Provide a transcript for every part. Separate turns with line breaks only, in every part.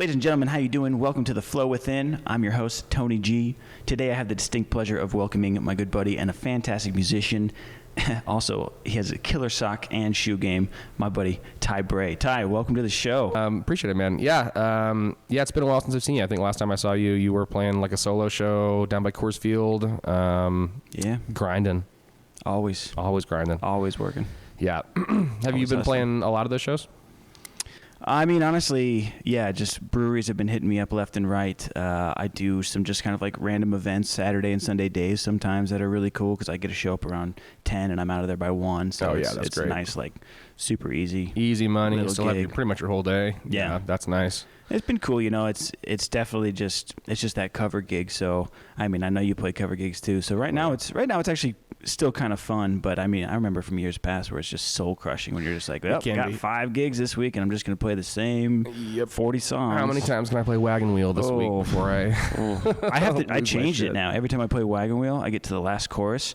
Ladies and gentlemen, how you doing? Welcome to The Flow Within. I'm your host, Tony G. Today I have the distinct pleasure of welcoming my good buddy and a fantastic musician. Also, he has a killer sock and shoe game, my buddy, Ty Bray. Ty, welcome to the show.
Appreciate it, man. Yeah, it's been a while since I've seen you. I think last time I saw you, you were playing like a solo show down by Coors Field.
Yeah.
Grinding.
Always
grinding.
Always working.
Yeah. Have you been playing a lot of those shows?
I mean, honestly, yeah, just breweries have been hitting me up left and right. I do some just kind of like random events Saturday and Sunday days sometimes that are really cool because I get to show up around 10 and I'm out of there by 1. So
that's
it's
great.
Nice, like super easy.
Easy money. You still
gig.
have pretty much your whole day.
Yeah.
That's nice.
It's been cool, you know. It's definitely just that cover gig. So I mean, I know you play cover gigs too. So right now it's actually still kind of fun. But I mean, I remember from years past where it's just soul crushing when you're just like, well, I got 5 gigs this week and I'm just gonna play the same 40 songs.
How many times can I play Wagon Wheel this week before
I changed it now. Every time I play Wagon Wheel, I get to the last chorus.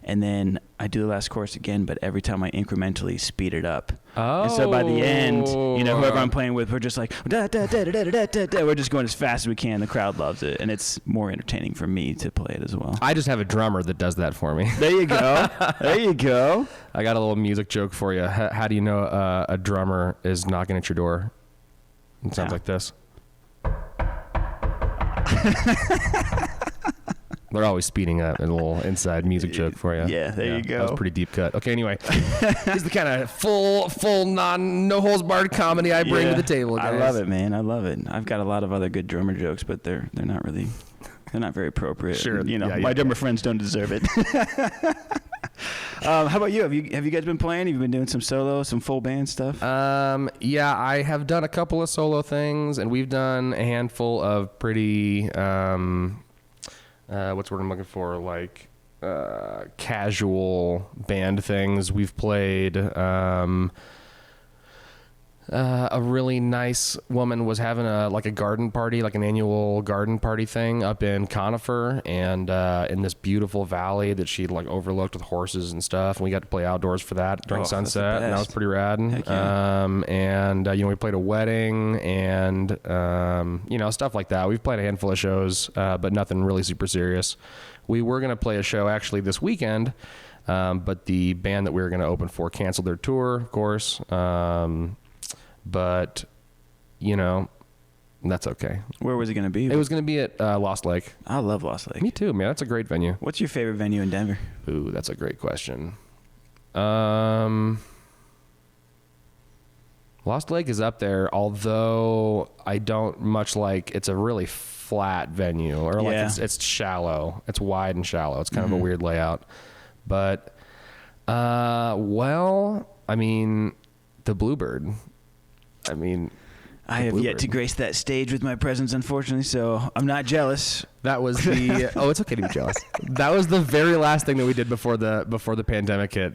And then I do the last chorus again, but every time I incrementally speed it up.
Oh.
And so by the end, you know, whoever I'm playing with, we're just like, da, da, da, da, da, da, da. We're just going as fast as we can. The crowd loves it. And it's more entertaining for me to play it as well.
I just have a drummer that does that for me.
There you go. There you go.
I got a little music joke for you. How do you know a drummer is knocking at your door? It sounds like this. They're always speeding up. A little inside music joke for you.
Yeah, there you go.
That was pretty deep cut. Okay, anyway. This is the kind of full, no holds barred comedy I bring to the table, guys.
I love it, man. I love it. I've got a lot of other good drummer jokes, but they're not very appropriate.
Sure.
You know, my drummer friends don't deserve it. How about you? Have you guys been playing? Have you been doing some solo, some full band stuff?
Yeah, I have done a couple of solo things, and we've done a handful of pretty what's the word I'm looking for? Like casual band things. We've played. A really nice woman was having a garden party, like an annual garden party thing up in Conifer, and in this beautiful valley that she'd like overlooked with horses and stuff. And we got to play outdoors for that during sunset, and that was pretty rad.
Yeah.
And you know, we played a wedding and you know, stuff like that. We've played a handful of shows, but nothing really super serious. We were gonna play a show actually this weekend, but the band that we were gonna open for canceled their tour, of course. But, you know, that's okay.
Where was it going to be?
It was going to be at Lost Lake.
I love Lost Lake.
Me too, man. That's a great venue.
What's your favorite venue in Denver?
Ooh, that's a great question. Lost Lake is up there, although I don't much like, it's a really flat venue, or like it's shallow. It's wide and shallow. It's kind of a weird layout. But, well, I mean, the Bluebird. I
have yet to grace that stage with my presence, unfortunately, so I'm not jealous.
That was the it's okay to be jealous. That was the very last thing that we did before the pandemic hit.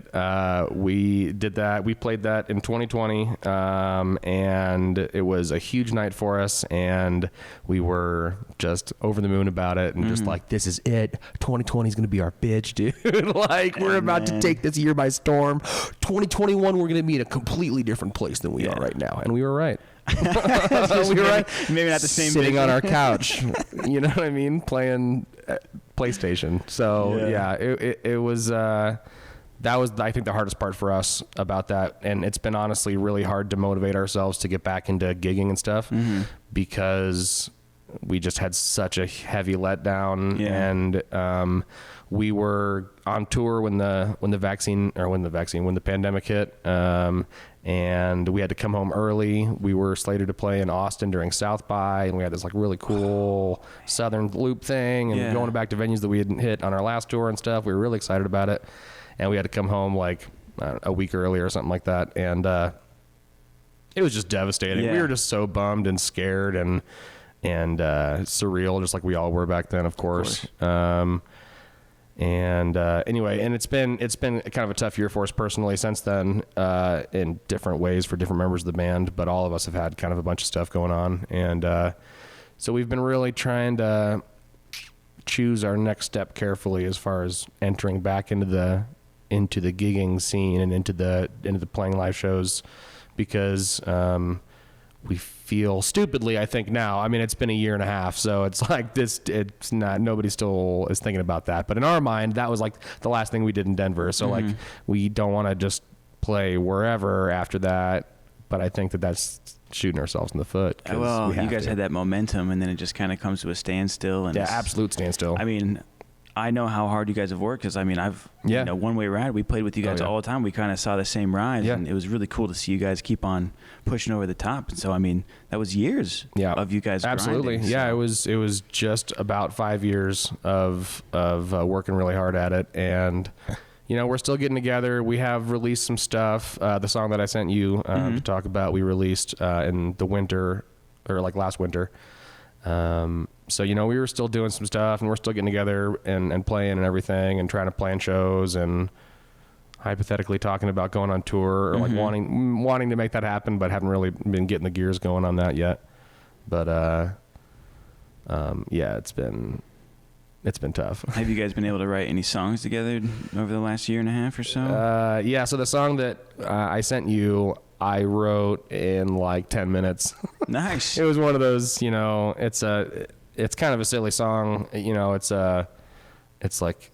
We did that. We played that in 2020, and it was a huge night for us, and we were just over the moon about it, and just like, this is it. 2020 is going to be our bitch, dude. Like, we're about to take this year by storm. 2021, we're going to be in a completely different place than we are right now, and we were right.
We were right. Maybe not the same.
Sitting on our couch, you know what I mean, playing PlayStation. So yeah, it was. That was, I think, the hardest part for us about that, and it's been honestly really hard to motivate ourselves to get back into gigging and stuff because we just had such a heavy letdown, and we were on tour when the pandemic hit. And we had to come home early. We were slated to play in Austin during South by, and we had this like really cool Southern Loop thing, and going back to venues that we hadn't hit on our last tour and stuff. We were really excited about it, and we had to come home like a week early or something like that, and it was just devastating. We were just so bummed and scared and surreal, just like we all were back then, of course. And anyway, and it's been kind of a tough year for us personally since then, in different ways for different members of the band, but all of us have had kind of a bunch of stuff going on. And so we've been really trying to choose our next step carefully as far as entering back into the gigging scene and into the playing live shows, because we feel stupidly, I think now. I mean, it's been a year and a half, so it's like this. It's not, nobody still is thinking about that. But in our mind, that was like the last thing we did in Denver. So like, we don't want to just play wherever after that. But I think that that's shooting ourselves in the foot.
Well, you guys had that momentum, and then it just kind of comes to a standstill. And
absolute standstill.
I mean, I know how hard you guys have worked, because I mean, One Way Ride, we played with you guys all the time. We kind of saw the same rise, and it was really cool to see you guys keep on pushing over the top. And so, I mean, that was years of you guys
absolutely
grinding,
yeah, it was just about 5 years of working really hard at it. And we're still getting together. We have released some stuff. The song that I sent you to talk about, we released in the winter, or like last winter. So, we were still doing some stuff, and we're still getting together and playing and everything, and trying to plan shows, and hypothetically talking about going on tour, or like wanting to make that happen, but haven't really been getting the gears going on that yet. But, it's been tough.
Have you guys been able to write any songs together over the last year and a half or so?
So the song that I sent you, I wrote in like 10 minutes.
Nice.
It was one of those, it's kind of a silly song. It's like,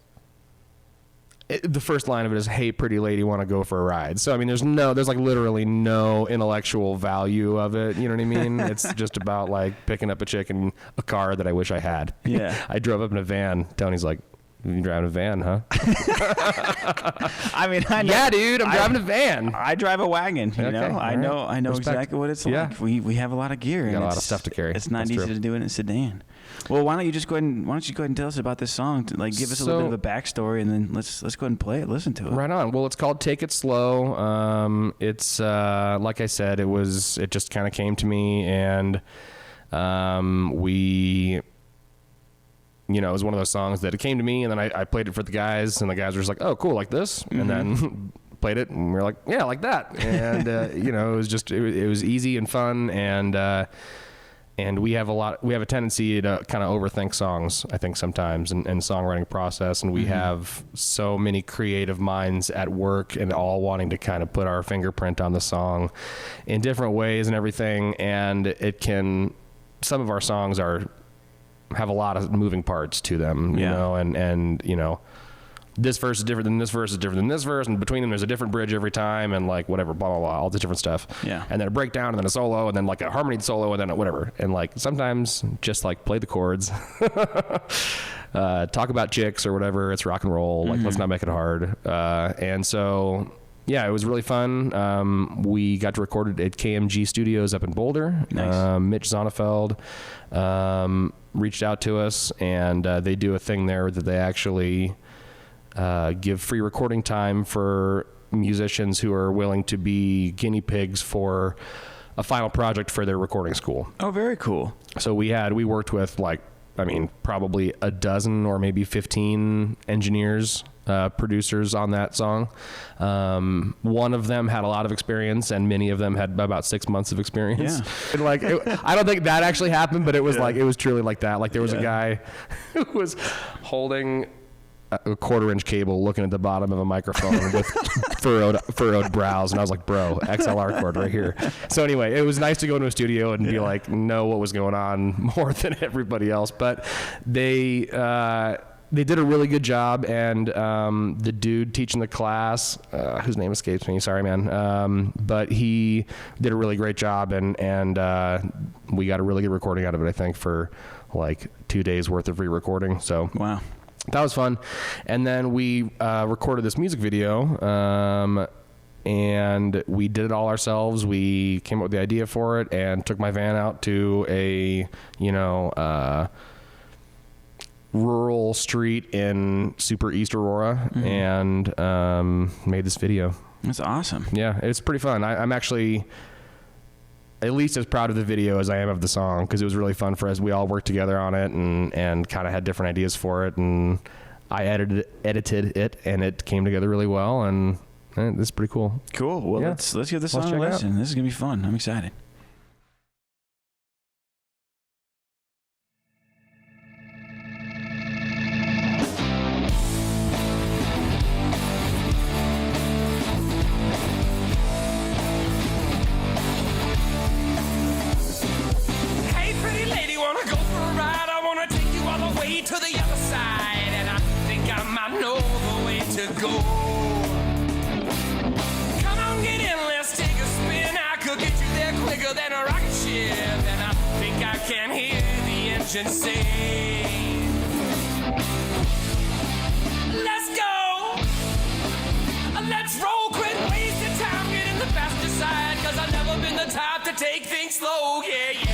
the first line of it is, "Hey, pretty lady, want to go for a ride?" So, I mean, there's like literally no intellectual value of it. You know what I mean? It's just about like picking up a chick in a car that I wish I had.
Yeah.
I drove up in a van. Tony's like, "You driving a van, huh?"
I mean, I know.
Yeah, dude, I'm driving a van.
I drive a wagon. I know
Respect.
exactly what it's
Yeah.
like. We have a lot of gear.
We got a lot of stuff to carry.
It's not
That's
easy
true.
to do it in a sedan. Well, why don't you go ahead and tell us about this song? Like, give us a little bit of a backstory, and then let's go ahead and play it. Listen to it.
Right on. Well, it's called "Take It Slow." It's like I said, it just kind of came to me, and we. It was one of those songs that it came to me, and then I played it for the guys, and the guys were just like, "Oh, cool, like this," and then played it, and we were like, "Yeah, like that," and it was just it was easy and fun, and we have a tendency to kind of overthink songs, I think, sometimes, and songwriting process, and we have so many creative minds at work, and all wanting to kind of put our fingerprint on the song in different ways and everything, and some of our songs have a lot of moving parts to them, and this verse is different than this verse is different than this verse, and between them there's a different bridge every time, and like whatever, blah blah blah, all this different stuff.
Yeah.
And then a breakdown, and then a solo, and then like a harmony solo, and then whatever. And like sometimes just like play the chords, talk about chicks or whatever. It's rock and roll. Like let's not make it hard. And so. Yeah, it was really fun. We got to record it at KMG Studios up in Boulder.
Nice.
Mitch Zonnefeld reached out to us, and they do a thing there that they actually give free recording time for musicians who are willing to be guinea pigs for a final project for their recording school.
Oh, very cool.
So we worked with probably a dozen or maybe 15 engineers, producers on that song. One of them had a lot of experience, and many of them had about 6 months of experience.
Yeah.
And I don't think that actually happened, but it was it was truly like that. Like there was a guy who was holding a 1/4-inch cable, looking at the bottom of a microphone with furrowed brows, and I was like, "Bro, XLR cord right here." So anyway, it was nice to go into a studio and be like, know what was going on more than everybody else. But they did a really good job, and the dude teaching the class, whose name escapes me, sorry man, but he did a really great job, and we got a really good recording out of it, I think, for like 2 days worth of re-recording. So
wow.
That was fun. And then we recorded this music video, and we did it all ourselves. We came up with the idea for it and took my van out to a rural street in super East Aurora, and made this video.
That's awesome.
Yeah, it's pretty fun. I'm actually at least as proud of the video as I am of the song, because it was really fun for us. We all worked together on it and kind of had different ideas for it, and I edited it, and it came together really well, and this is pretty cool.
Cool. Well,
Yeah.
let's give this song a listen. This is gonna be fun. I'm excited.
to the other side, and I think I might know the way to go. Come on, get in, let's take a spin. I could get you there quicker than a rocket ship, and I think I can hear the engine say, let's go. Let's roll, quit wasting time, get in the passenger side, 'cause I've never been the type to take things slow, yeah, yeah.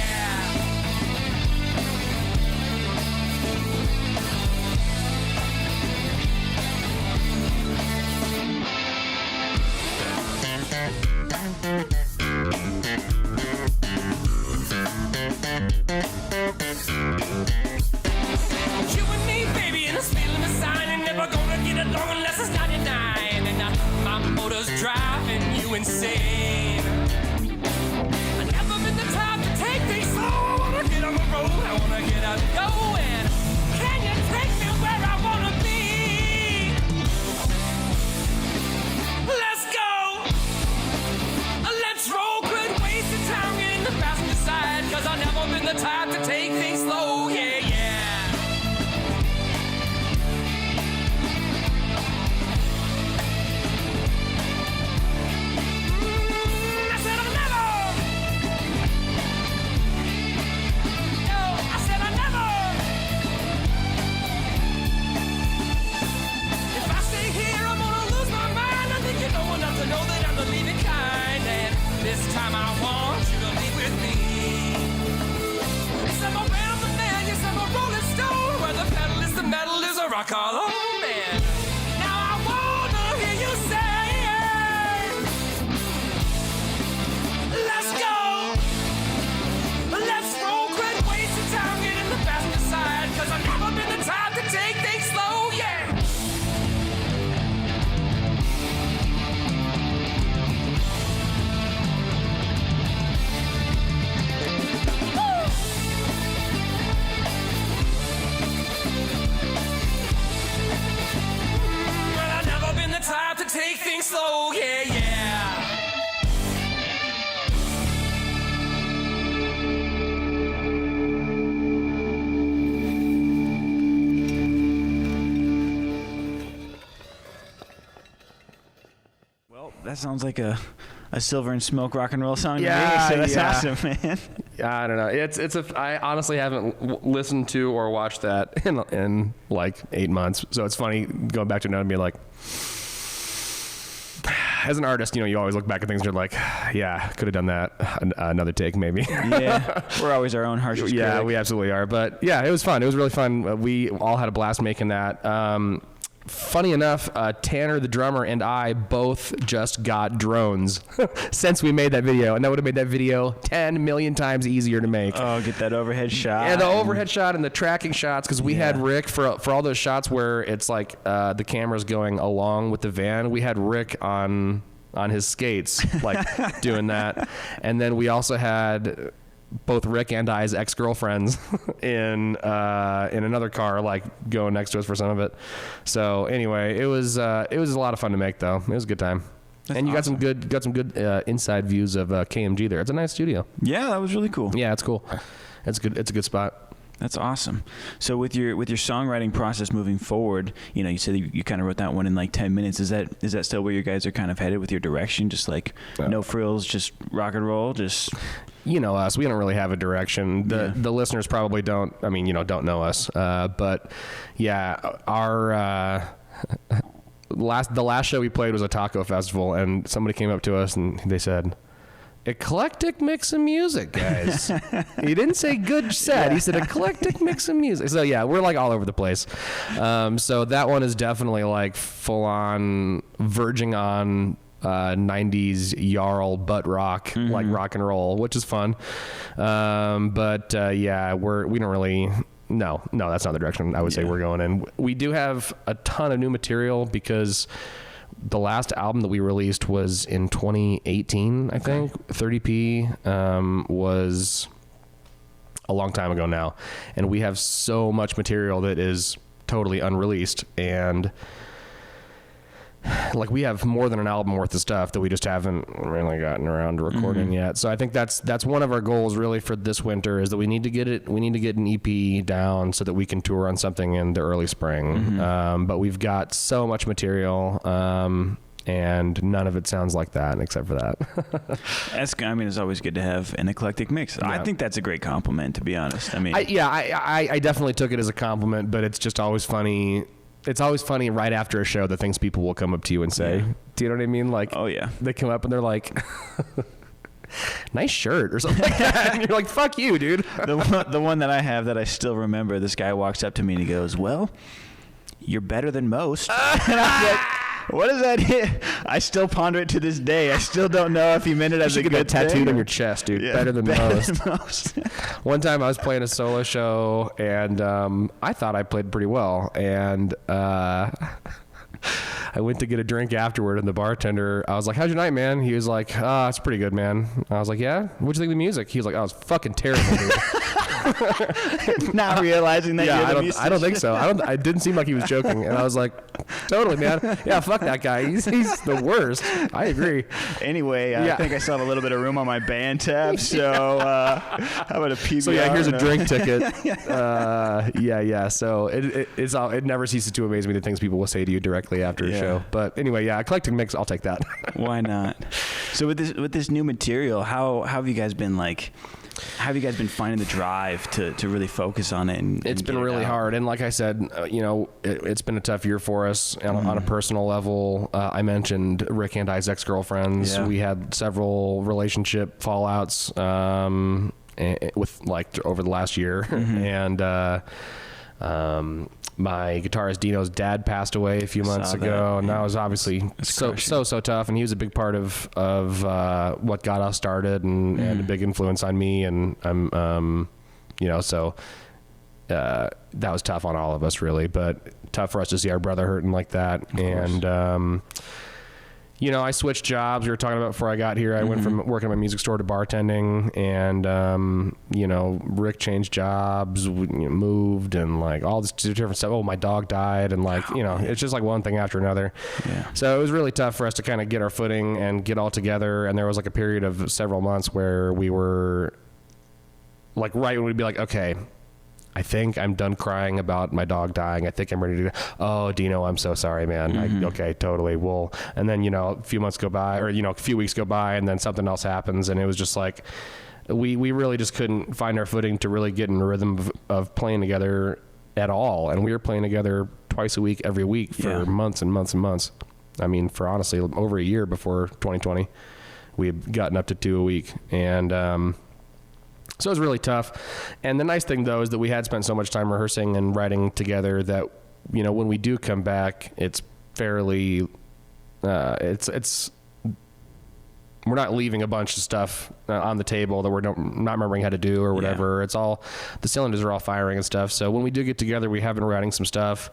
You and me, baby, in a speed limit sign, and never gonna get along unless it's 99. And my motor's driving you insane. I've never been the type to take things slow. I wanna get on the road, I wanna get out and go. And can you take me where I wanna be? Let's go. Let's roll, quit wasting time, get in the passenger side, 'cause I've never been the type to take things slow, yeah, yeah. This time I want you to be with me. Yes, I'm a random man, yes, I'm a rolling stone. Where the pedal is the metal is a rock hollow man. Now I wanna hear you say, let's go. Let's roll, quit wasting time, get in the passenger side, 'cause I've never been the type to take things slow, yeah. Time to take things slow, yeah, yeah.
Well, that sounds like a Silver and Smoke rock and roll song
Yeah,
to me, so that's
yeah.
awesome, man.
I don't know. I honestly haven't listened to or watched that in like 8 months. So it's funny going back to it now and being like, as an artist, you always look back at things and you're like, yeah, could have done that. Another take, maybe.
Yeah, we're always our own harshest
Yeah,
critic.
we absolutely are. But yeah, it was fun. It was really fun. We all had a blast making that. Funny enough, Tanner, the drummer, and I both just got drones since we made that video, and that would have made that video 10 million times easier to make.
Oh, get that overhead shot.
And the overhead shot and the tracking shots, because we had Rick for all those shots where it's like the camera's going along with the van. We had Rick on his skates, like doing that, and then we also had both Rick and I's ex-girlfriends in another car, like going next to us for some of it. So anyway, it was a lot of fun to make, though. It was a good time.
That's
and you
awesome.
got some good inside views of KMG there. It's a nice studio.
Yeah, that was really cool.
Yeah, it's cool. It's good. It's a good spot.
That's awesome. So with your songwriting process moving forward, you said you kind of wrote that one in like 10 minutes. Is that still where you guys are kind of headed with your direction? Just like no frills, just rock and roll, just.
You know us. We don't really have a direction. The listeners probably don't. I mean, don't know us. But yeah, our the last show we played was a taco festival, and somebody came up to us and they said, "Eclectic mix of music, guys." He didn't say good set. Yeah. He said eclectic mix of music. So yeah, we're like all over the place. So that one is definitely like full on verging on 90s Jarl butt rock, like rock and roll, which is fun. But yeah, we don't really. No, that's not the direction I would say we're going in. We do have a ton of new material because the last album that we released was in 2018, I think. 30p was a long time ago now. And we have so much material that is totally unreleased. And like we have more than an album worth of stuff that we just haven't really gotten around to recording yet. So I think that's one of our goals really for this winter, is that we need to get an EP down so that we can tour on something in the early spring. But we've got so much material, and none of it sounds like that except for that.
It's always good to have an eclectic mix. Yeah. I think that's a great compliment, to be honest.
I definitely took it as a compliment, but it's just always funny. It's always funny right after a show, the things people will come up to you and say. Yeah. Do you know what I mean? Like,
oh yeah,
they come up and they're like, nice shirt or something like that. And you're like, fuck you, dude.
The one that I have that I still remember, this guy walks up to me and he goes, well, you're better than most. And I'm like, what is that? I still ponder it to this day. I still don't know if he meant it as a good
thing. Tattooed on your chest, dude. Yeah, better than most. One time I was playing a solo show, and I thought I played pretty well. And I went to get a drink afterward, and the bartender, I was like, how's your night, man? He was like, it's pretty good, man. I was like, yeah? What'd you think of the music? He was like, oh, it's fucking terrible, dude.
Not realizing that you're the musician.
I don't think so. I didn't seem like he was joking, and I was like, totally, man. Yeah, fuck that guy. He's the worst. I agree.
Anyway, I think I still have a little bit of room on my band tab, so how about a PBR?
So yeah, here's a drink ticket. Yeah. So it never ceases to amaze me the things people will say to you directly after a show. But anyway, eclectic mix, I'll take that.
Why not? So with this new material, how have you guys been like? How have you guys been finding the drive to really focus on it?
It's been really hard. And like I said, it's been a tough year for us on a personal level. I mentioned Rick and I's ex-girlfriends. Yeah. We had several relationship fallouts with over the last year. And my guitarist Dino's dad passed away a few months ago, and that was obviously so tough. And he was a big part of what got us started, and a big influence on me. And so that was tough on all of us, really. But tough for us to see our brother hurting like that. And I switched jobs. We were talking about before I got here. I went from working at my music store to bartending, and Rick changed jobs, moved, and like all this different stuff. Oh, my dog died, and it's just like one thing after another. Yeah. So it was really tough for us to kind of get our footing and get all together. And there was like a period of several months where we were like, right when we'd be like, okay, I think I'm done crying about my dog dying. I think I'm ready to go. Oh, Dino, I'm so sorry, man. Okay, totally. Well, and then, a few months go by, or, a few weeks go by, and then something else happens. And it was just like, we really just couldn't find our footing to really get in the rhythm of playing together at all. And we were playing together twice a week, every week for months and months and months. I mean, for honestly, over a year before 2020, we had gotten up to 2 a week. And, so it was really tough. And the nice thing, though, is that we had spent so much time rehearsing and writing together that, when we do come back, it's fairly, it's we're not leaving a bunch of stuff on the table that we're not remembering how to do or whatever. Yeah. It's all, the cylinders are all firing and stuff. So when we do get together, we have been writing some stuff.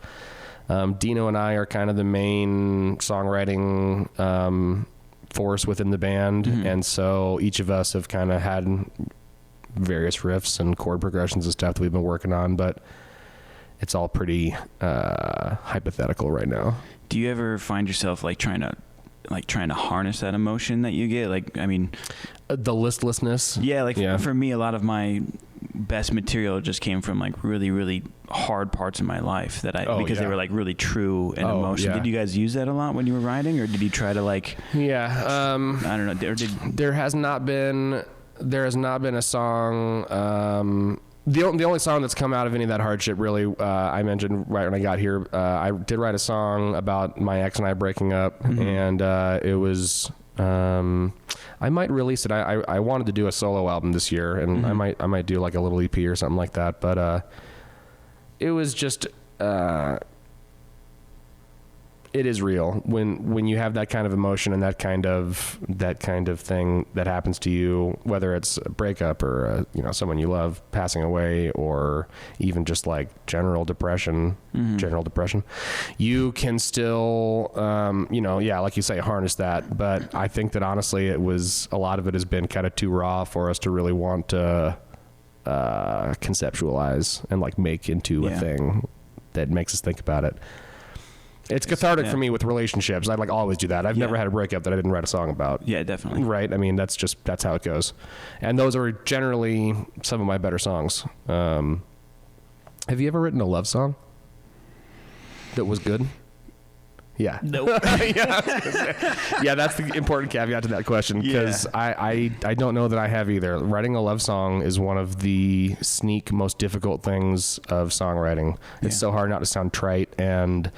Dino and I are kind of the main songwriting force within the band. And so each of us have kind of had various riffs and chord progressions and stuff that we've been working on, but it's all pretty hypothetical right now.
Do you ever find yourself trying to harness that emotion that you get?
The listlessness.
Yeah, for me, a lot of my best material just came from really, really hard parts of my life that because they were really true and emotional. Yeah. Did you guys use that a lot when you were writing, or did you try to I don't know.
There has not been a song. The only song that's come out of any of that hardship, really, I mentioned right when I got here. I did write a song about my ex and I breaking up, and it was. I might release it. I wanted to do a solo album this year, and I might do a little EP or something like that. But it was just. It is real when you have that kind of emotion and that kind of thing that happens to you, whether it's a breakup or someone you love passing away, or even just general depression. You can still like you say, harness that. But I think that honestly, a lot of it has been kind of too raw for us to really want to conceptualize and make into a thing that makes us think about it. It's cathartic for me with relationships. I like always do that. I've never had a breakup that I didn't write a song about.
Yeah, definitely.
Right. I mean, that's how it goes. And those are generally some of my better songs. Have you ever written a love song that was good? Yeah.
Nope.
Yeah, that's the important caveat to that question, because I don't know that I have either. Writing a love song is one of the most difficult things of songwriting. It's so hard not to sound trite and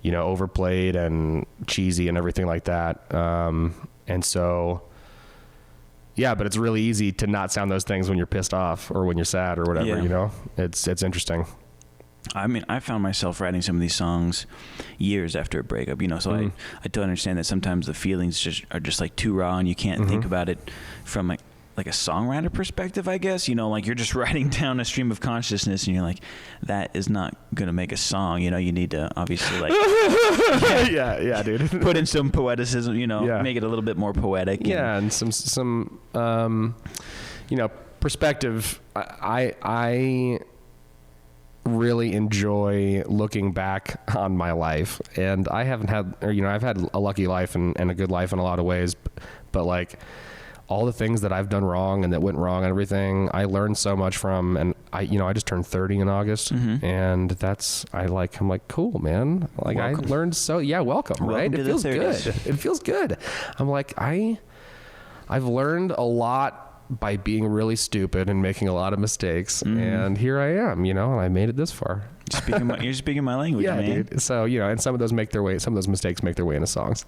overplayed and cheesy and everything like that. And so but it's really easy to not sound those things when you're pissed off or when you're sad or whatever, It's interesting.
I mean, I found myself writing some of these songs years after a breakup, so I don't understand that sometimes the feelings are just like too raw and you can't think about it from like a songwriter perspective, I guess. Like you're just writing down a stream of consciousness and you're like, that is not going to make a song. You need to obviously like
yeah, dude.
Put in some poeticism, make it a little bit more poetic.
And some perspective. I really enjoy looking back on my life, and I haven't had, I've had a lucky life and a good life in a lot of ways, but like all the things that I've done wrong and that went wrong and everything, I learned so much from. And I just turned 30 in August, and I'm like, cool, man. Like welcome. I learned welcome, right? It feels good. It feels good. I'm like, I've learned a lot by being really stupid and making a lot of mistakes, and here I am, and I made it this far.
You're speaking my language, man.
Dude. So and some of those mistakes make their way into songs.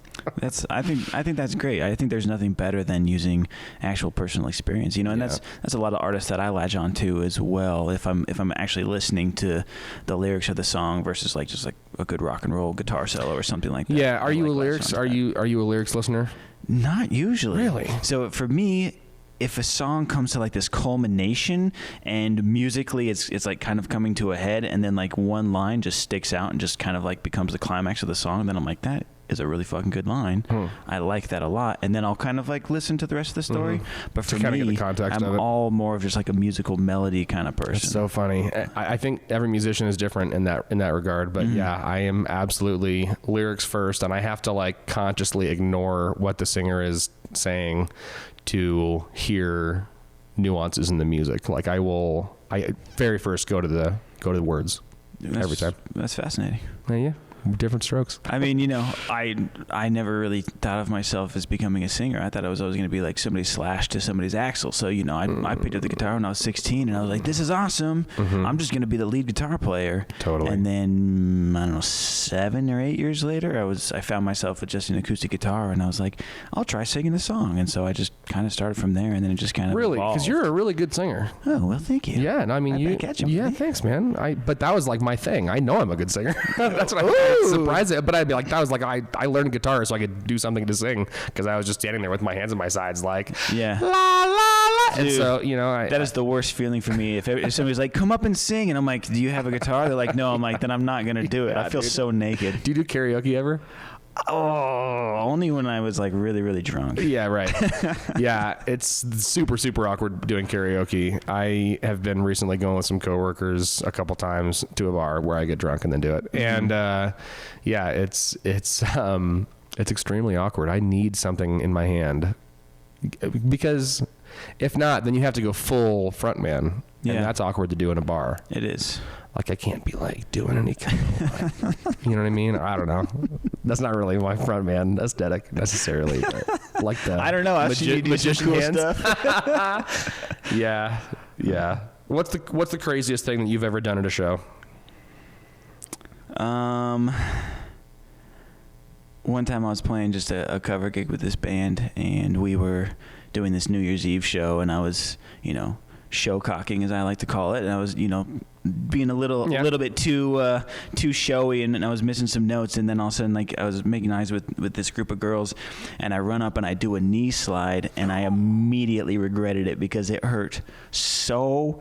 I think that's great. I think there's nothing better than using actual personal experience, and that's a lot of artists that I latch on to as well. If I'm actually listening to the lyrics of the song versus just like a good rock and roll guitar solo or something like that.
Yeah, are you a lyrics listener?
Not usually.
Really?
So for me, if a song comes to like this culmination and musically it's like kind of coming to a head, and then like one line just sticks out and just kind of like becomes the climax of the song, then I'm like, that is a really fucking good line. I like that a lot. And then I'll kind of like listen to the rest of the story. But for me,
get the context
I'm all more of just like a musical melody kind of person.
It's so funny. I think every musician is different in that regard. But I am absolutely lyrics first, and I have to like consciously ignore what the singer is saying to hear nuances in the music. Like I very first go to the words every time.
That's fascinating.
Yeah. Different strokes.
I mean, I never really thought of myself as becoming a singer. I thought I was always going to be like somebody's Slash to somebody's Axl. So, I picked up the guitar when I was 16, and I was like, this is awesome. I'm just going to be the lead guitar player.
Totally.
And then, I don't know, 7 or 8 years later, I found myself with just an acoustic guitar, and I was like, I'll try singing a song. And so I just kind of started from there, and then it just kind of
really,
evolved.
Because you're a really good singer.
Oh, well, thank you.
Yeah, and I mean, thanks, man. But that was like my thing. I know I'm a good singer. That's what I surprised it, but I'd be like, that was like I learned guitar so I could do something to sing, because I was just standing there with my hands on my sides like la la la.
Dude,
and so
that is the worst feeling for me. If somebody's like, come up and sing, and I'm like, do you have a guitar? They're like, no. I'm like, then I'm not gonna do it. I feel so naked.
Do you do karaoke ever?
Oh, only when I was like really, really drunk.
Yeah, right. Yeah, it's super, super awkward doing karaoke. I have been recently going with some coworkers a couple times to a bar where I get drunk and then do it. And it's extremely awkward. I need something in my hand, because if not, then you have to go full frontman, and that's awkward to do in a bar.
It is.
Like I can't be like doing any kind of like, you know what I mean? I don't know. That's not really my frontman aesthetic necessarily. But like the
I don't know. I've seen you do some cool stuff.
Yeah. What's the craziest thing that you've ever done at a show?
One time I was playing just a cover gig with this band, and we were doing this New Year's Eve show, and I was, show cocking, as I like to call it, and I was, being a little bit too showy, and I was missing some notes, and then all of a sudden, like, I was making eyes with this group of girls, and I run up and I do a knee slide, and I immediately regretted it because it hurt so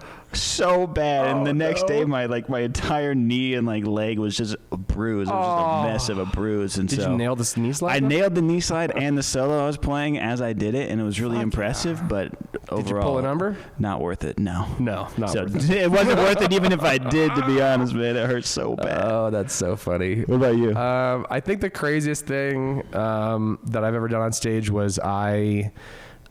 bad. And the next day, my entire knee and like leg was just a bruise. It was just a mess of a bruise. And
did you nail this knee slide?
I nailed the knee slide and the solo I was playing as I did it, and it was really impressive. But overall,
did you pull a number?
Not worth it. No,
not
so
worth it.
It wasn't worth it, even if I did, to be honest, man, it hurts so bad.
Oh, that's so funny.
What about you?
I think the craziest thing that I've ever done on stage was I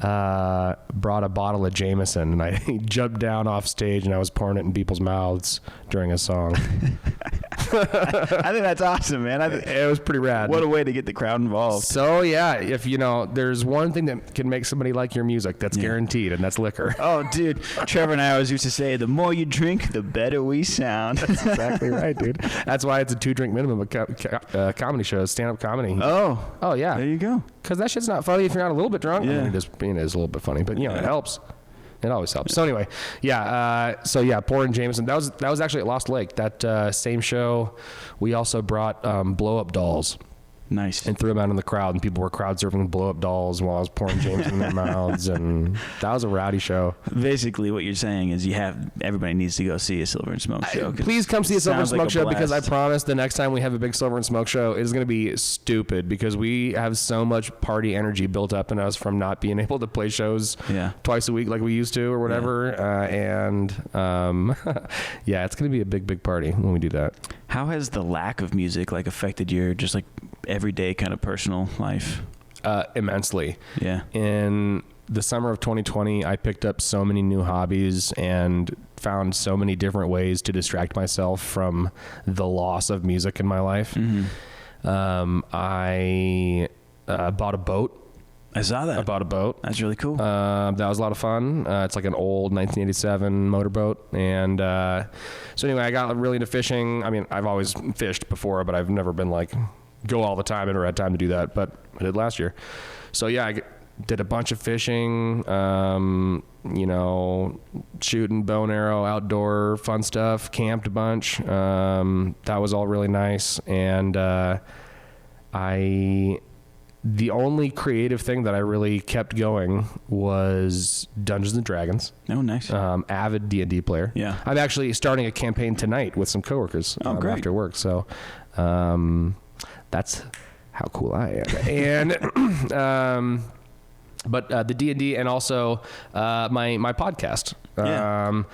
brought a bottle of Jameson and I jumped down off stage and I was pouring it in people's mouths during a song.
I think that's awesome, man.
It was pretty rad.
What a way to get the crowd involved.
So yeah, if there's one thing that can make somebody like your music, that's guaranteed, and that's liquor.
Oh, dude, Trevor and I always used to say, the more you drink, the better we sound.
That's exactly right, dude. That's why it's a 2-drink minimum of comedy shows, stand-up comedy.
Oh
yeah.
There you go.
Because that shit's not funny if you're not a little bit drunk.
Yeah.
I mean, it is a little bit funny, but it helps. It always helps. So anyway, pouring Jameson. That was actually at Lost Lake. That same show, we also brought blow-up dolls.
Nice.
And threw them out in the crowd, and people were crowd surfing blow-up dolls while I was pouring Jameson in their mouths, and that was a rowdy show.
Basically, what you're saying is everybody needs to go see a Silver and Smoke show.
Please come see a Silver and Smoke show, because I promise the next time we have a big Silver and Smoke show, it is going to be stupid, because we have so much party energy built up in us from not being able to play shows twice a week like we used to or whatever. It's going to be a big party when we do that.
How has the lack of music affected your just everyday kind of personal life?
Immensely.
Yeah.
In the summer of 2020, I picked up so many new hobbies and found so many different ways to distract myself from the loss of music in my life. Mm-hmm. I bought a boat.
I saw that.
I bought a boat.
That's really cool.
That was a lot of fun. It's like an old 1987 motorboat. And so anyway, I got really into fishing. I mean, I've always fished before, but I've never been go all the time. I never had time to do that, but I did last year. So yeah, I did a bunch of fishing, shooting bow and arrow, outdoor fun stuff, camped a bunch. That was all really nice. And the only creative thing that I really kept going was Dungeons and Dragons.
Oh, nice.
Avid D&D player.
Yeah.
I'm actually starting a campaign tonight with some coworkers after work. So that's how cool I am. And but the D&D and also my podcast. I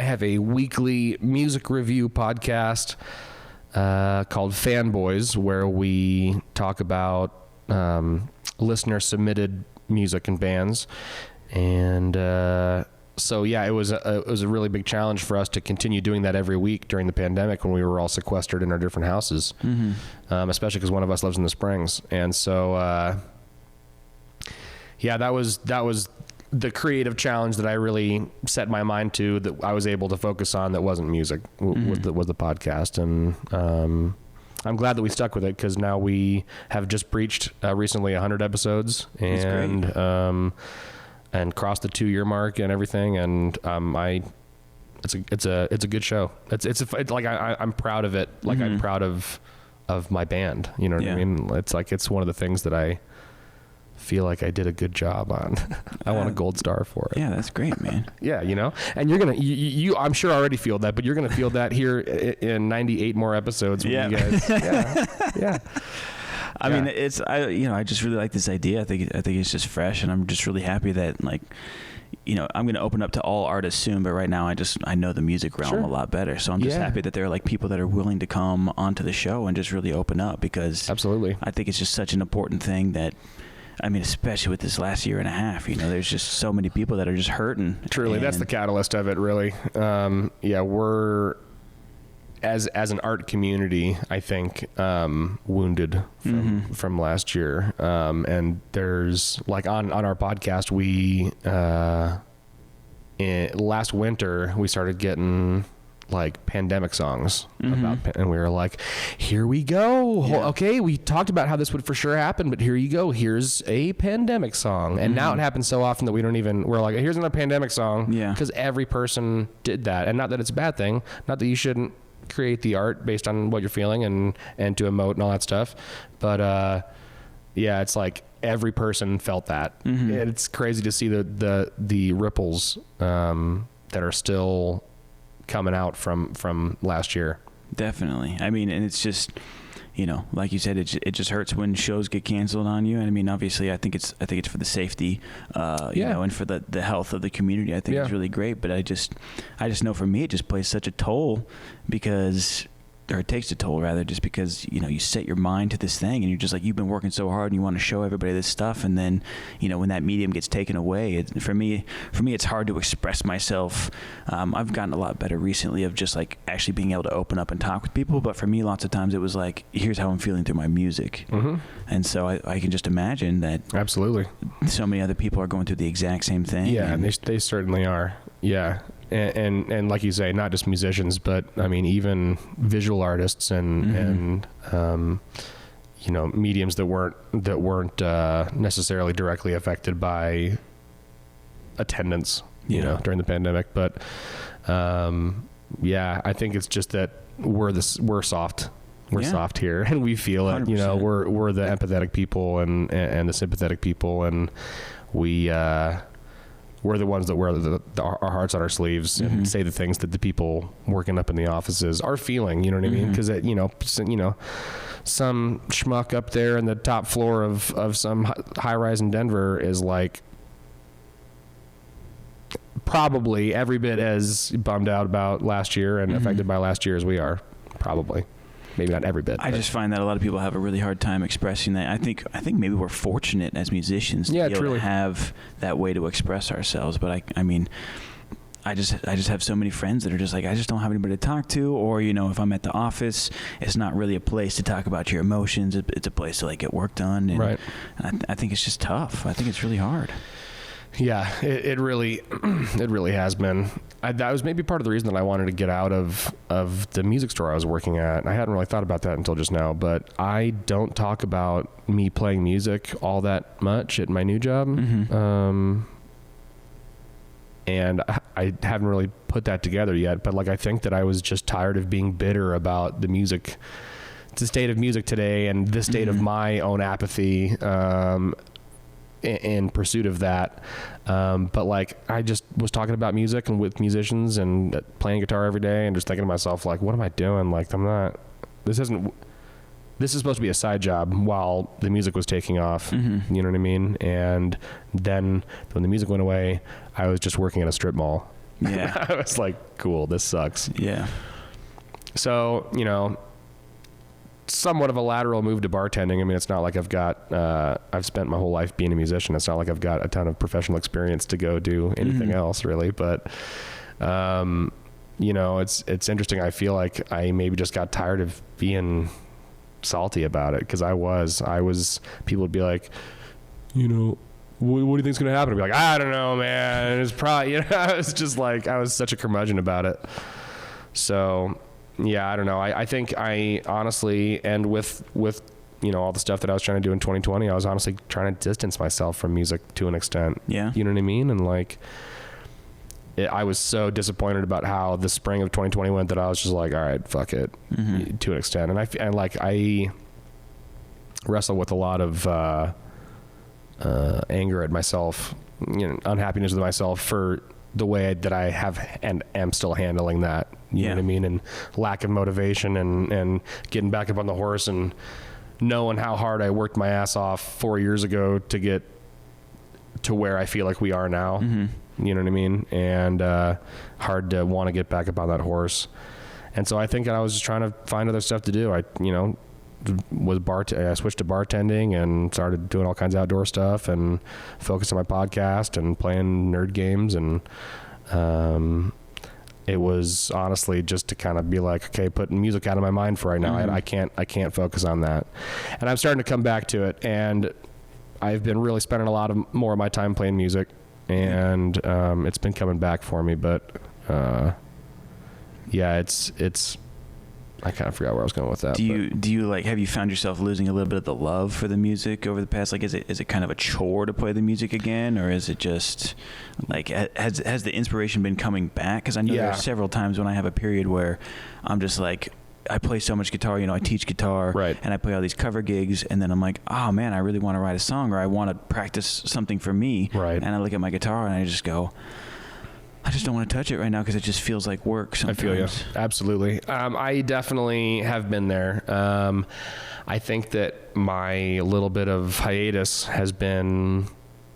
have a weekly music review podcast called Fanboys, where we talk about listener submitted music and bands. And so yeah, it was a really big challenge for us to continue doing that every week during the pandemic when we were all sequestered in our different houses. Mm-hmm. Especially because one of us lives in the Springs. And so that was the creative challenge that I really set my mind to, that I was able to focus on, that wasn't music, was the podcast. And I'm glad that we stuck with it, because now we have just breached recently 100 episodes and crossed the 2-year mark and everything. And it's a good show. I'm proud of it. Like, I'm proud of my band. You know what I mean? It's one of the things that I feel like I did a good job on. I want a gold star for it.
Yeah, that's great, man.
Yeah, and you're gonna, you I'm sure already feel that, but you're gonna feel that here in 98 more episodes with you guys. Yeah.
I mean, I just really like this idea. I think it's just fresh, and I'm just really happy that I'm going to open up to all artists soon, but right now I know the music realm a lot better. So I'm just happy that there are people that are willing to come onto the show and just really open up, because
absolutely, I
think it's just such an important thing that, I mean, especially with this last year and a half, there's just so many people that are just hurting.
Truly, that's the catalyst of it, really. We're, as an art community, I think, wounded from last year. And there's, on our podcast, we, last winter, we started getting pandemic songs about, and we were like, here we go. Okay, we talked about how this would for sure happen, but here you go. Here's a pandemic song. And now it happens so often that we're like, here's another pandemic song. Yeah. Because every person did that. And not that it's a bad thing, not that you shouldn't create the art based on what you're feeling and to emote and all that stuff. But it's every person felt that. It's crazy to see the ripples that are still coming out from last year.
Definitely. I mean, and it's just, like you said, it just hurts when shows get canceled on you. And I mean, obviously, I think it's for the safety, and for the health of the community. I think it's really great. But I just know for me, it just plays such a toll or it takes a toll rather, just because, you set your mind to this thing and you're just like, you've been working so hard and you want to show everybody this stuff. And then, when that medium gets taken away, for me, it's hard to express myself. I've gotten a lot better recently of just like actually being able to open up and talk with people. But for me, lots of times it was like, here's how I'm feeling through my music. Mm-hmm. And so I can just imagine that
absolutely
so many other people are going through the exact same thing.
Yeah. And they certainly are. Yeah. And like you say, not just musicians, but I mean, even visual artists and mediums that weren't necessarily directly affected by attendance, during the pandemic. But I think it's just that we're soft. We're soft here, and we feel it.
100%.
We're the empathetic people and the sympathetic people, and we're the ones that wear our hearts on our sleeves and say the things that the people working up in the offices are feeling. You know what I mean? Because some schmuck up there in the top floor of some high rise in Denver is like probably every bit as bummed out about last year and affected by last year as we are. Probably. Maybe not every bit.
I just find that a lot of people have a really hard time expressing that. I think maybe we're fortunate as musicians to be able to have that way to express ourselves. But I mean, I just have so many friends that are just like, I just don't have anybody to talk to. Or, if I'm at the office, it's not really a place to talk about your emotions. It's a place to like get work done. And
right.
I think it's just tough. I think it's really hard.
Yeah, it really has been. That was maybe part of the reason that I wanted to get out of the music store I was working at. I hadn't really thought about that until just now, but I don't talk about me playing music all that much at my new job. And I haven't really put that together yet, but like I think that I was just tired of being bitter about the music, the state of music today and the state of my own apathy in pursuit of that. But like I just was talking about music and with musicians and playing guitar every day and just thinking to myself, like, what am I doing? Like, this is supposed to be a side job while the music was taking off. You know what I mean? And then when the music went away, I was just working at a strip mall.
Yeah.
I was like, cool, this sucks.
Yeah.
So, somewhat of a lateral move to bartending. I mean, it's not like I've spent my whole life being a musician. It's not like I've got a ton of professional experience to go do anything else really. But, it's interesting. I feel like I maybe just got tired of being salty about it. Cause I was, people would be like, what do you think's going to happen? I'd be like, I don't know, man. It's probably, I was just like, I was such a curmudgeon about it. So, yeah, I don't know. I think I honestly, and with all the stuff that I was trying to do in 2020, I was honestly trying to distance myself from music to an extent. Yeah. You know what I mean? And like, I was so disappointed about how the spring of 2020 went that I was just like, all right, fuck it, to an extent. And I wrestle with a lot of anger at myself, unhappiness with myself for the way that I have and am still handling that. You know what I mean? And lack of motivation and getting back up on the horse and knowing how hard I worked my ass off 4 years ago to get to where I feel like we are now. You know what I mean? And hard to want to get back up on that horse. And so I think I was just trying to find other stuff to do. I switched to bartending and started doing all kinds of outdoor stuff and focused on my podcast and playing nerd games. And it was honestly just to kind of be like, okay, putting music out of my mind for right now. I can't focus on that. And I'm starting to come back to it. And I've been really spending a lot more of my time playing music, and it's been coming back for me. But it's I kind of forgot where I was going with that.
Do you like, have you found yourself losing a little bit of the love for the music over the past, like, is it kind of a chore to play the music again, or is it just like, has the inspiration been coming back? Because I know there are several times when I have a period where I'm just like, I play so much guitar, I teach guitar, right, and I play all these cover gigs, and then I'm like, oh man, I really want to write a song, or I want to practice something for me, right, and I look at my guitar and I just go, I just don't want to touch it right now because it just feels like work sometimes.
I feel you. Absolutely. I definitely have been there. I think that my little bit of hiatus has been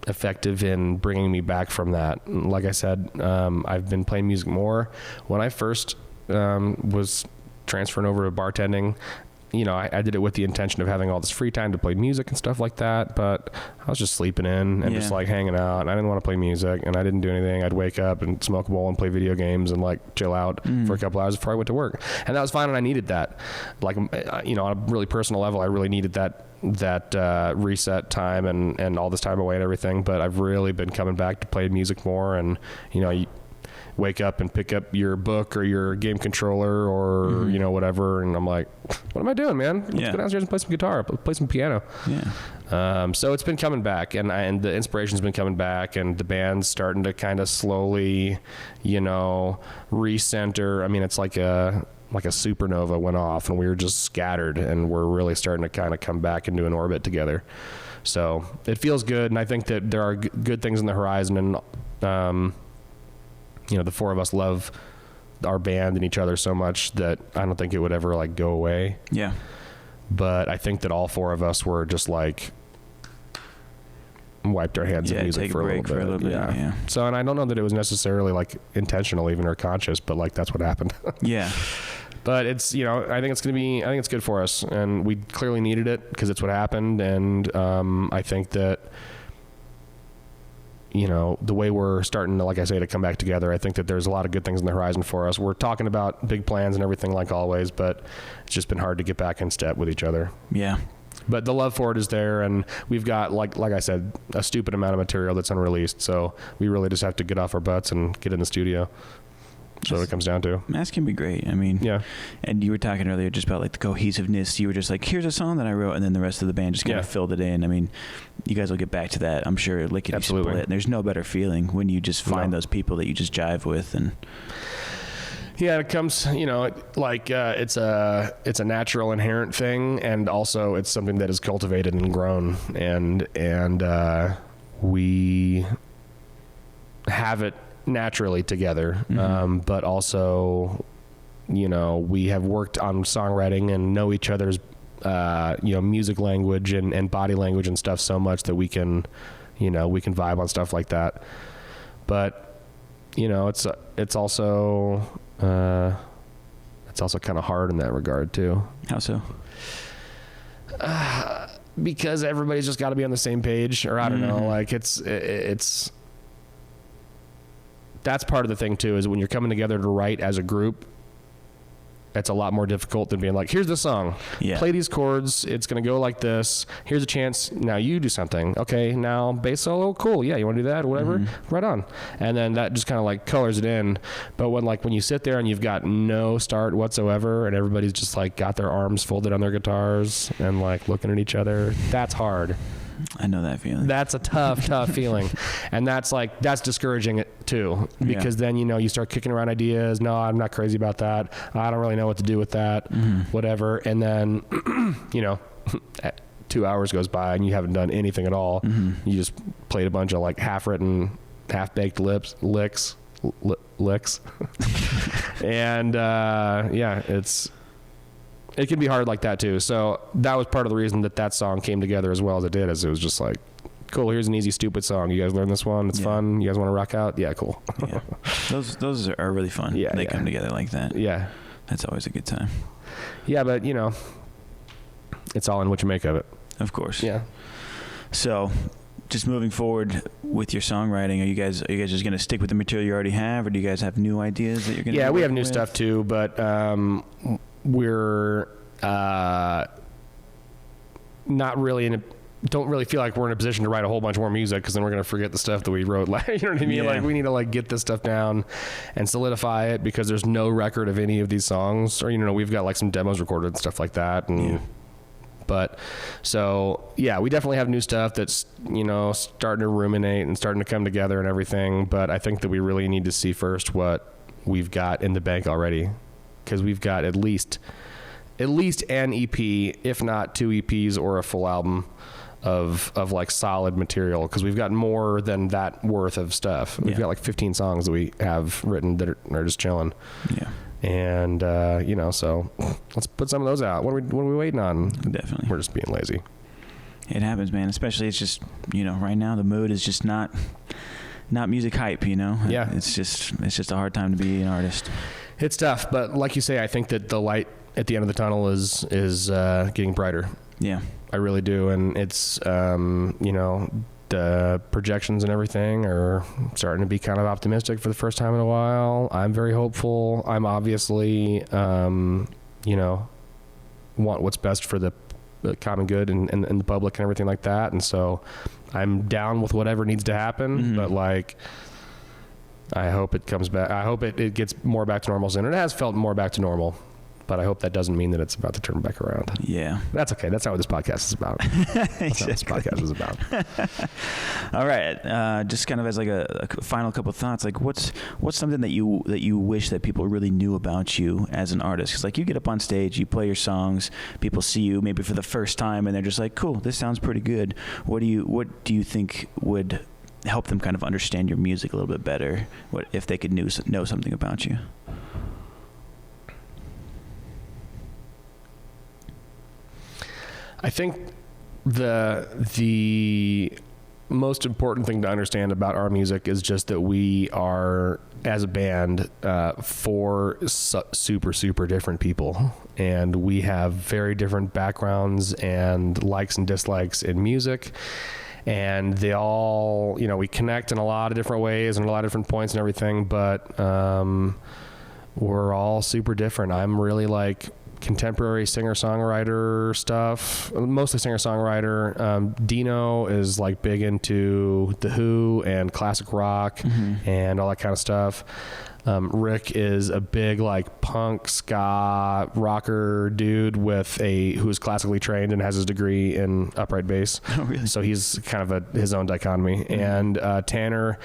effective in bringing me back from that. Like I said, I've been playing music more. When I first was transferring over to bartending, you know, I did it with the intention of having all this free time to play music and stuff like that, but I was just sleeping in and just like hanging out, and I didn't want to play music, and I didn't do anything. I'd wake up and smoke a bowl and play video games and like chill out for a couple hours before I went to work, and that was fine, and I needed that. Like, you know, on a really personal level, I really needed that reset time and all this time away and everything. But I've really been coming back to play music more, and you know, you wake up and pick up your book or your game controller or you know, whatever, and I'm like, what am I doing, man? Let's go downstairs and play some guitar, play some piano. So it's been coming back, and the inspiration's been coming back, and the band's starting to kind of slowly, you know, recenter. I mean, it's like a supernova went off and we were just scattered, and we're really starting to kind of come back into an orbit together. So it feels good, and I think that there are good things in the horizon, and you know, the four of us love our band and each other so much that I don't think it would ever like go away. Yeah. But I think that all four of us were just like wiped our hands of music for a little bit. Yeah. So, and I don't know that it was necessarily like intentional even or conscious, but like that's what happened. But it's, you know, I think it's good for us, and we clearly needed it because it's what happened. And I think that, you know, the way we're starting to, like I say, to come back together, I think that there's a lot of good things in the horizon for us. We're talking about big plans and everything like always, but it's just been hard to get back in step with each other. Yeah. But the love for it is there, and we've got, like I said, a stupid amount of material that's unreleased. So we really just have to get off our butts and get in the studio. So what it comes down to. That can be great. I mean, and you were talking earlier just about like the cohesiveness. You were just like, here's a song that I wrote, and then the rest of the band just kind of filled it in. I mean, you guys will get back to that, I'm sure, lickety split. And there's no better feeling when you just find those people that you just jive with. And yeah, it comes, you know, like it's a natural, inherent thing, and also it's something that is cultivated and grown, and we have it naturally together, but also, you know, we have worked on songwriting and know each other's you know, music language and body language and stuff so much that we can vibe on stuff like that. But you know, it's also kind of hard in that regard too. How so? Because everybody's just got to be on the same page, or I don't know, like it's that's part of the thing too, is when you're coming together to write as a group, it's a lot more difficult than being like, here's the song, play these chords, it's going to go like this, here's a chance, now you do something, okay, now bass solo, cool, yeah, you want to do that, whatever, right on. And then that just kind of like colors it in. But when you sit there and you've got no start whatsoever, and everybody's just like got their arms folded on their guitars and like looking at each other, that's hard. I know that feeling. That's a tough feeling. And that's discouraging too, because then, you know, you start kicking around ideas. No, I'm not crazy about that. I don't really know what to do with that, whatever. And then, you know, 2 hours goes by and you haven't done anything at all. You just played a bunch of like half-written, half-baked licks. And, it can be hard like that too. So that was part of the reason that song came together as well as it did, as it was just like, cool, here's an easy, stupid song. You guys learn this one. It's fun. You guys want to rock out? Yeah, cool. Those are really fun. Yeah, they come together like that. Yeah. That's always a good time. Yeah, but you know, it's all in what you make of it. Of course. Yeah. So just moving forward with your songwriting, are you guys just going to stick with the material you already have, or do you guys have new ideas that you're going to we have new stuff too, but we're not really don't really feel like we're in a position to write a whole bunch more music, because then we're going to forget the stuff that we wrote. You know what I mean? Like, we need to like get this stuff down and solidify it, because there's no record of any of these songs, or, you know, we've got like some demos recorded and stuff like that. And but so we definitely have new stuff that's, you know, starting to ruminate and starting to come together and everything. But I think that we really need to see first what we've got in the bank already, because we've got at least an EP, if not 2 EPs or a full album, of like solid material, because we've got more than that worth of stuff. We've got like 15 songs that we have written that are just chilling.
Yeah.
And so let's put some of those out. What are we waiting on?
Definitely.
We're just being lazy.
It happens, man. Especially, it's just, right now the mood is just not music hype,
Yeah.
It's just a hard time to be an artist.
It's tough, but like you say, I think that the light at the end of the tunnel is getting brighter.
Yeah.
I really do. And it's, the projections and everything are starting to be kind of optimistic for the first time in a while. I'm very hopeful. I'm obviously, want what's best for the common good and the public and everything like that. And so I'm down with whatever needs to happen, but like, I hope it comes back. I hope it gets more back to normal soon. And it has felt more back to normal, but I hope that doesn't mean that it's about to turn back around.
Yeah.
That's okay. That's not what this podcast is about. That's not what this podcast is about.
All right. Just kind of as like a final couple of thoughts, like what's something that you wish that people really knew about you as an artist? Because like you get up on stage, you play your songs, people see you maybe for the first time, and they're just like, cool, this sounds pretty good. What do you think would help them kind of understand your music a little bit better? What if they could know something about you?
I think the most important thing to understand about our music is just that we are, as a band, four super, super different people. And we have very different backgrounds and likes and dislikes in music. And they all, we connect in a lot of different ways and a lot of different points and everything. But we're all super different. I'm really like contemporary singer-songwriter stuff, mostly singer-songwriter. Dino is like big into The Who and classic rock and all that kind of stuff. Rick is a big like punk ska rocker dude who's classically trained and has his degree in upright bass.
Oh, really?
So he's kind of his own dichotomy. And Tanner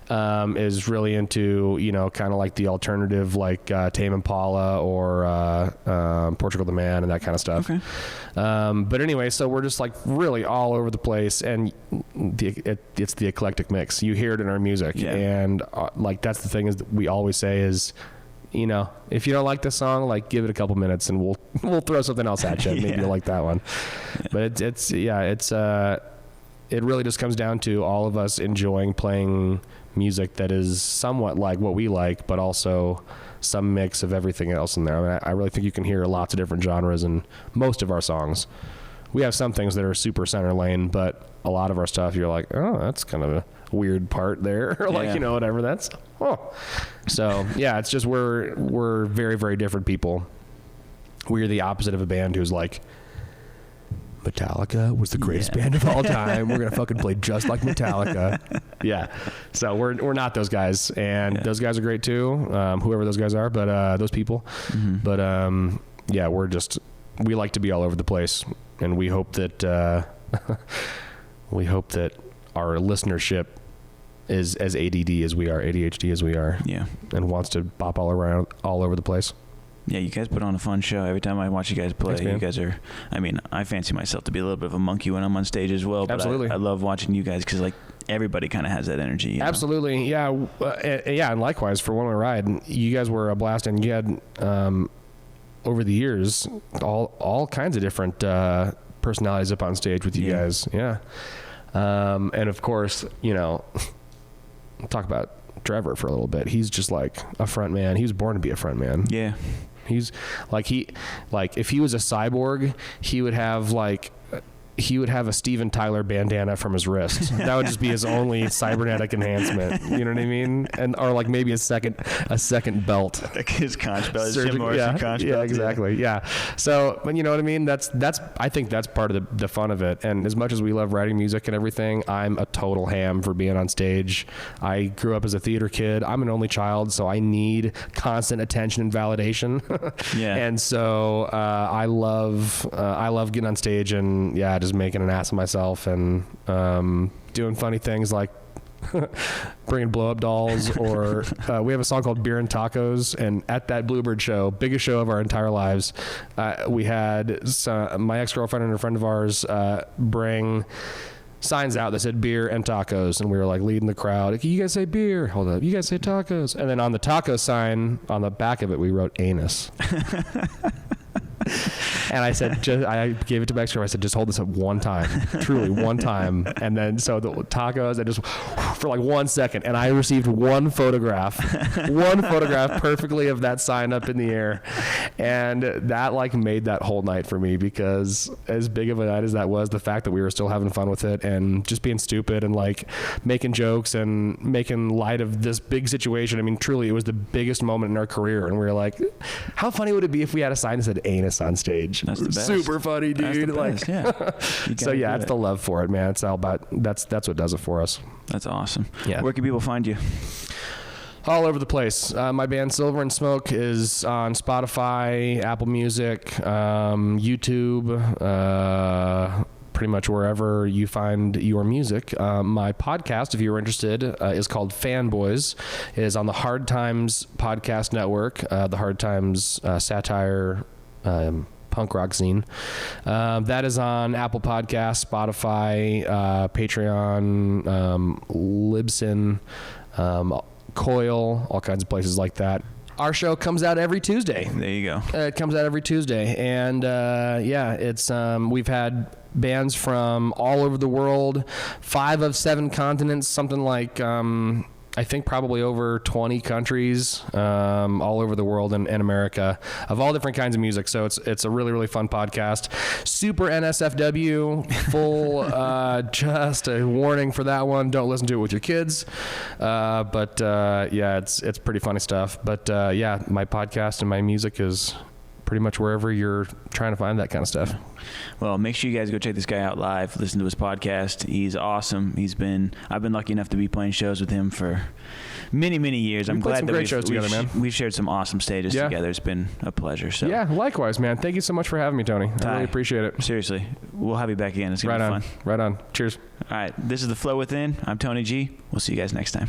is really into kind of like the alternative, like Tame Impala or Portugal the Man and that kind of stuff.
Okay.
But anyway, so we're just like really all over the place, and it's the eclectic mix. You hear it in our music, and like that's the thing is that we always say is, if you don't like this song, like give it a couple minutes and we'll throw something else at you. Maybe you'll like that one. But it really just comes down to all of us enjoying playing music that is somewhat like what we like, but also some mix of everything else in there. I mean, I really think you can hear lots of different genres in most of our songs. We have some things that are super center lane, but a lot of our stuff, you're like, oh, that's kind of a weird part there. Or like, whatever, that's, oh. So, yeah, it's just we're very, very different people. We're the opposite of a band who's like, Metallica was the greatest band of all time. We're going to fucking play just like Metallica. Yeah. So we're not those guys. And those guys are great too. Whoever those guys are, but those people. But we like to be all over the place. And we hope that our listenership is as ADD as we are, ADHD as we are. Yeah. And wants to bop all over the place.
Yeah, you guys put on a fun show. Every time I watch you guys play, you guys are, I fancy myself to be a little bit of a monkey when I'm on stage as well. But
Absolutely.
I love watching you guys because, like, everybody kind of has that energy.
Absolutely. Yeah. And likewise for One Way Ride, you guys were a blast, and you had, over the years, all kinds of different personalities up on stage with you guys. Yeah. And of course, talk about Trevor for a little bit. He's just like a front man. He was born to be a front man. Yeah. He's like, if he was a cyborg, he would have a Steven Tyler bandana from his wrist. That would just be his only cybernetic enhancement. You know what I mean? Or like maybe a second belt.
Like his conch belt, his Jim Morrison conch belt.
Yeah, exactly. Yeah. So, but you know what I mean? I think that's part of the fun of it. And as much as we love writing music and everything, I'm a total ham for being on stage. I grew up as a theater kid. I'm an only child, so I need constant attention and validation. Yeah. And so I love getting on stage and just making an ass of myself and doing funny things like bringing blow up dolls, or we have a song called Beer and Tacos, and at that Bluebird show, biggest show of our entire lives, we had my ex-girlfriend and a friend of ours bring signs out that said beer and tacos, and we were like leading the crowd. You guys say beer, hold up, you guys say tacos. And then on the taco sign on the back of it we wrote anus. And I said, I gave it to my ex-girlfriend. I said, just hold this up one time, truly one time. And then so the tacos, I just for like 1 second, and I received one photograph perfectly of that sign up in the air, and that like made that whole night for me, because as big of a night as that was, the fact that we were still having fun with it and just being stupid and like making jokes and making light of this big situation. I mean, truly, it was the biggest moment in our career, and we were like, how funny would it be if we had a sign that said anus on stage?
That's the best.
Super funny, dude.
Like, yeah.
So yeah, it's the love for it, man. It's all about that's what does it for us.
That's awesome.
Yeah.
Where can people find you?
All over the place. My band Silver and Smoke is on Spotify, Apple Music, YouTube, pretty much wherever you find your music. My podcast, if you're interested, is called Fanboys. It is on the Hard Times Podcast Network, the Hard Times satire punk rock scene. That is on Apple Podcasts, Spotify, Patreon, Libsyn, Coil, all kinds of places like that. Our show comes out every Tuesday.
There you go.
It comes out every Tuesday, and yeah, it's we've had bands from all over the world, 5 of 7 continents, something like I think probably over 20 countries, all over the world and America, of all different kinds of music. So it's a really, really fun podcast. Super NSFW, full, just a warning for that one. Don't listen to it with your kids. But yeah, it's pretty funny stuff. But yeah, my podcast and my music is pretty much wherever you're trying to find that kind of stuff.
Well, make sure you guys go check this guy out live. Listen to his podcast. He's awesome. I've been lucky enough to be playing shows with him for many, many years. I'm glad that we've shared some awesome stages together. It's been a pleasure. So
yeah, likewise, man. Thank you so much for having me, Tony. I really appreciate it.
Seriously, we'll have you back again. It's gonna be fun.
Right on. Cheers.
All right, this is The Flow Within. I'm Tony G. We'll see you guys next time.